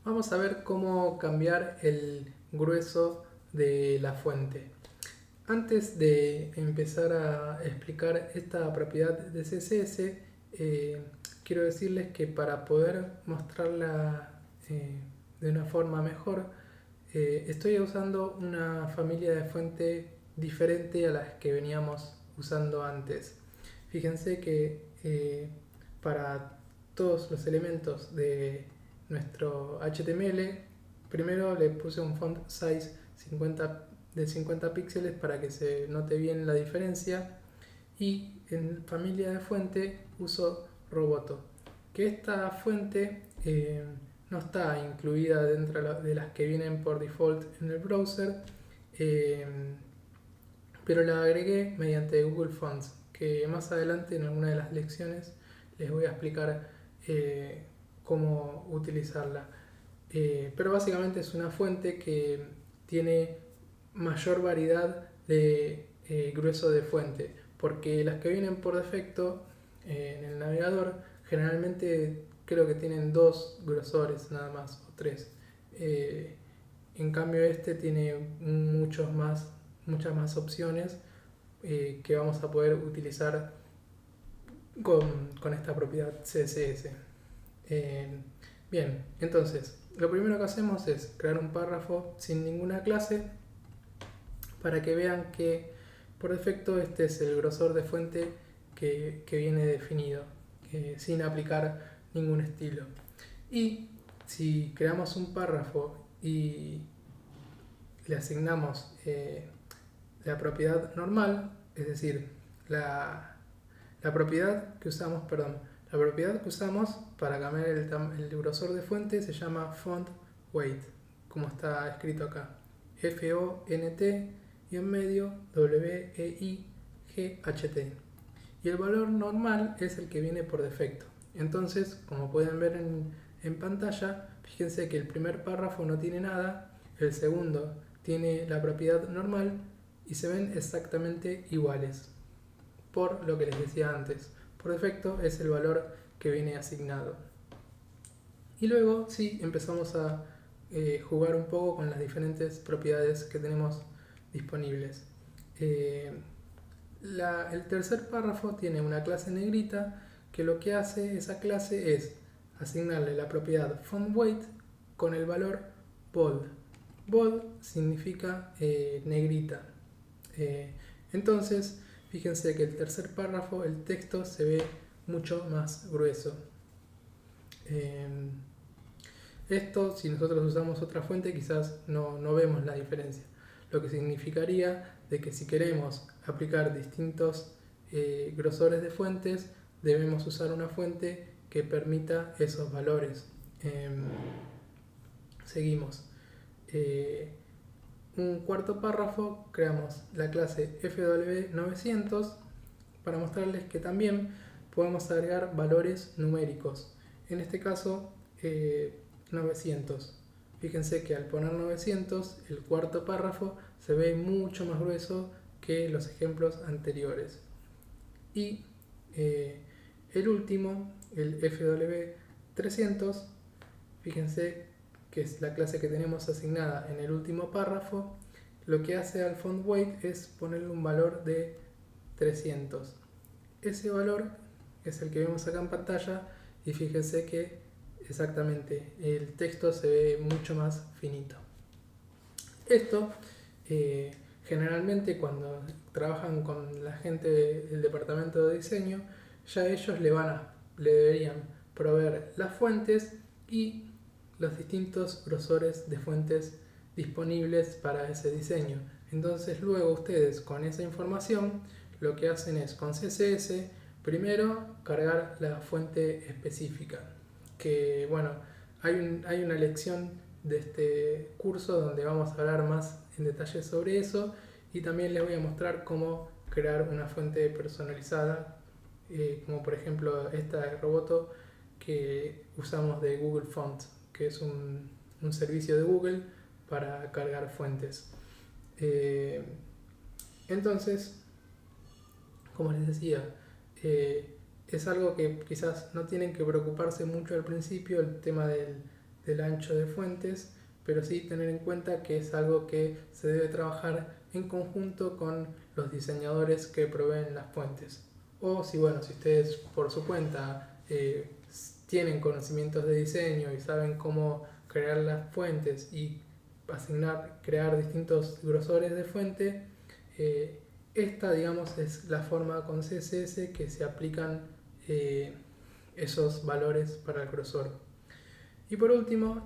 Vamos a ver cómo cambiar el grueso de la fuente. Antes de empezar a explicar esta propiedad de CSS, quiero decirles que para poder mostrarla de una forma mejor, estoy usando una familia de fuente diferente a las que veníamos usando antes. Fíjense que para todos los elementos de nuestro HTML, primero le puse un font size 50 píxeles para que se note bien la diferencia, y en familia de fuente uso Roboto, que esta fuente no está incluida dentro de las que vienen por default en el browser, eh, pero la agregué mediante Google Fonts, que más adelante en alguna de las lecciones les voy a explicar cómo utilizarla. Pero básicamente es una fuente que tiene mayor variedad de grueso de fuente, porque las que vienen por defecto en el navegador generalmente creo que tienen dos grosores nada más o tres. En cambio este tiene muchas más opciones que vamos a poder utilizar con esta propiedad CSS. Eh, Bien, entonces lo primero que hacemos es crear un párrafo sin ninguna clase para que vean que por defecto este es el grosor de fuente que viene definido, sin aplicar ningún estilo. Y si creamos un párrafo y le asignamos la propiedad normal, es decir, la, la propiedad que usamos, perdón, la propiedad que usamos para cambiar el grosor de fuente se llama font weight, como está escrito acá. F-O-N-T y en medio W-E-I-G-H-T. Y el valor normal es el que viene por defecto. Entonces, como pueden ver en pantalla, fíjense que el primer párrafo no tiene nada, el segundo tiene la propiedad normal y se ven exactamente iguales, por lo que les decía antes. Por defecto es el valor que viene asignado. Y luego sí empezamos a jugar un poco con las diferentes propiedades que tenemos disponibles. Eh, el tercer párrafo tiene una clase negrita que lo que hace esa clase es asignarle la propiedad fontWeight con el valor bold. Bold significa negrita. Eh, entonces, fíjense que el tercer párrafo, el texto se ve mucho más grueso. Eh, Esto, si nosotros usamos otra fuente, quizás no vemos la diferencia. Lo que significaría de que si queremos aplicar distintos grosores de fuentes, debemos usar una fuente que permita esos valores. Seguimos. Un cuarto párrafo, creamos la clase FW900 para mostrarles que también podemos agregar valores numéricos. En este caso, 900. Fíjense que al poner 900, el cuarto párrafo se ve mucho más grueso que los ejemplos anteriores. Y el último, el FW300, fíjense que es la clase que tenemos asignada en el último párrafo, lo que hace al font weight es ponerle un valor de 300. Ese valor es el que vemos acá en pantalla y fíjense que exactamente el texto se ve mucho más finito. Esto generalmente cuando trabajan con la gente del departamento de diseño, ya ellos le deberían proveer las fuentes y los distintos grosores de fuentes disponibles para ese diseño. Entonces luego ustedes con esa información lo que hacen es con CSS primero cargar la fuente específica, que bueno, hay una lección de este curso donde vamos a hablar más en detalle sobre eso, y también les voy a mostrar cómo crear una fuente personalizada, como por ejemplo esta de Roboto que usamos de Google Fonts, que es un servicio de Google para cargar fuentes. Eh, entonces, como les decía, es algo que quizás no tienen que preocuparse mucho al principio, el tema del ancho de fuentes, pero sí tener en cuenta que es algo que se debe trabajar en conjunto con los diseñadores que proveen las fuentes. O si ustedes por su cuenta tienen conocimientos de diseño y saben cómo crear las fuentes y crear distintos grosores de fuente, esta, digamos, es la forma con CSS que se aplican esos valores para el grosor. Y por último,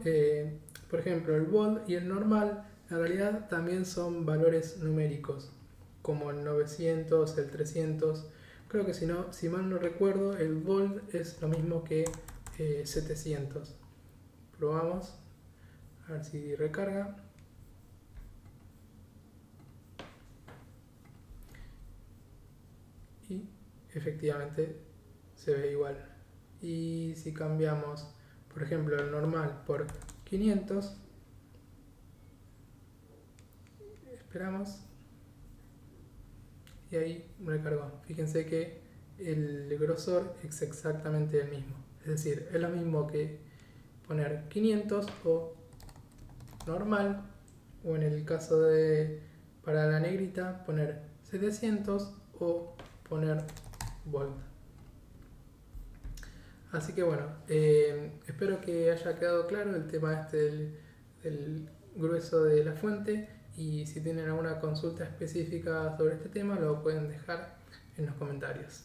por ejemplo, el bold y el normal en realidad también son valores numéricos, como el 900, el 300. Creo que si mal no recuerdo, el bold es lo mismo que 700. Probamos, a ver si recarga. Y efectivamente se ve igual. Y si cambiamos, por ejemplo, el normal por 500, esperamos y ahí recargó. Fíjense que el grosor es exactamente el mismo. Es decir, es lo mismo que poner 500 o normal, o en el caso de para la negrita poner 700 o poner bold. Así que bueno, espero que haya quedado claro el tema del grueso de la fuente, y si tienen alguna consulta específica sobre este tema lo pueden dejar en los comentarios.